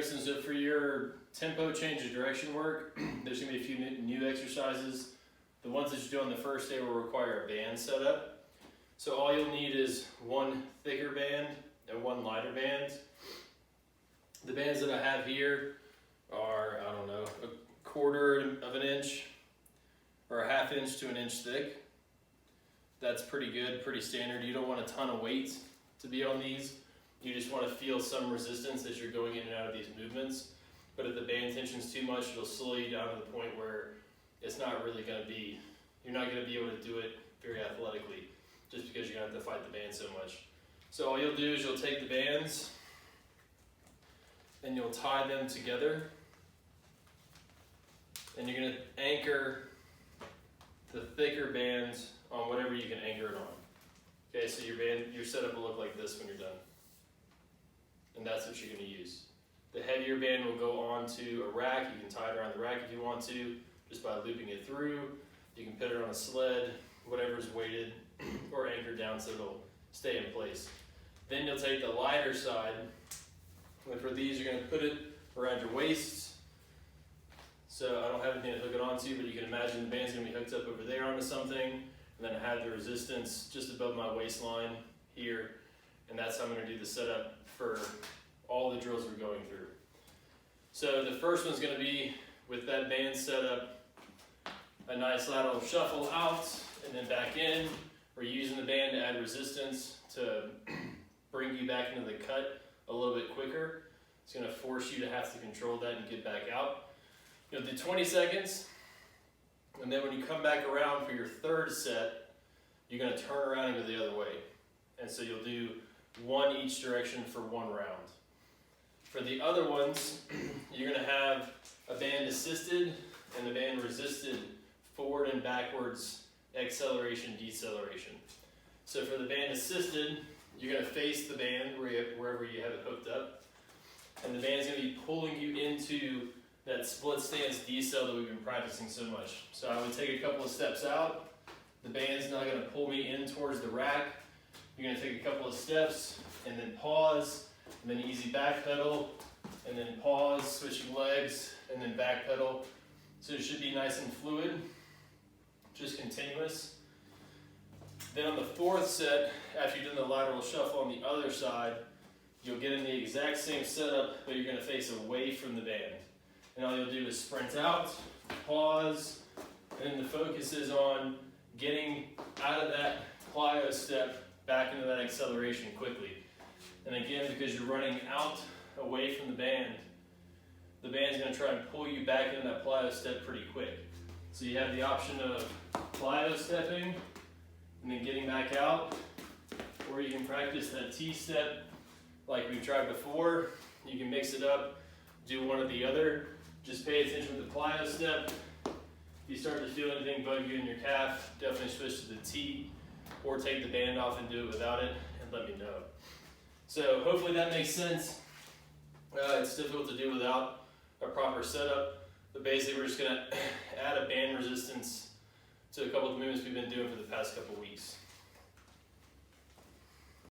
So for your tempo change of direction work, there's going to be a few new exercises. The ones that you do on the first day will require a band setup. So all you'll need is one thicker band and one lighter band. The bands that I have here are, I don't know, a quarter of an inch or a half inch to an inch thick. That's pretty good, pretty standard. You don't want a ton of weight to be on these. You just want to feel some resistance as you're going in and out of these movements. But if the band tension's too much, it'll slow you down to the point where it's not really going to be, you're not going to be able to do it very athletically just because you're going to have to fight the band so much. So all you'll do is you'll take the bands and you'll tie them together, and you're going to anchor the thicker bands on whatever you can anchor it on. Okay, so your setup will look like this when you're done. And that's what you're going to use. The heavier band will go onto a rack. You can tie it around the rack if you want to, just by looping it through. You can put it on a sled, whatever's weighted, or anchored down so it'll stay in place. Then you'll take the lighter side, and for these you're going to put it around your waist. So I don't have anything to hook it onto, but you can imagine the band's going to be hooked up over there onto something, and then I have the resistance just above my waistline here, and that's how I'm going to do the setup for all the drills we're going through. So the first one's going to be with that band set up, a nice lateral shuffle out and then back in. We're using the band to add resistance to bring you back into the cut a little bit quicker. It's going to force you to have to control that and get back out. You'll do 20 seconds, and then when you come back around for your third set, you're going to turn around and go the other way. And so you'll do one each direction for one round. For the other ones, you're going to have a band assisted and a band resisted forward and backwards acceleration, deceleration. So for the band assisted, you're going to face the band wherever you have it hooked up, and the band's going to be pulling you into that split stance decel that we've been practicing so much. So I would take a couple of steps out. The band's not going to pull me in towards the rack. You're going to take a couple of steps and then pause, and then easy back pedal, and then pause, switching legs, and then back pedal. So it should be nice and fluid, just continuous. Then on the fourth set, after you've done the lateral shuffle on the other side, you'll get in the exact same setup, but you're going to face away from the band. And all you'll do is sprint out, pause, and then the focus is on getting out of that plyo step back into that acceleration quickly. And again, because you're running out away from the band's going to try and pull you back into that plyo step pretty quick. So you have the option of plyo stepping and then getting back out, or you can practice that T-step like we tried before. You can mix it up, do one or the other. Just pay attention with the plyo step. If you start to feel anything bug you in your calf, definitely switch to the T, or take the band off and do it without it, and let me know. So hopefully that makes sense. It's difficult to do without a proper setup, but basically we're just going to add a band resistance to a couple of the movements we've been doing for the past couple of weeks.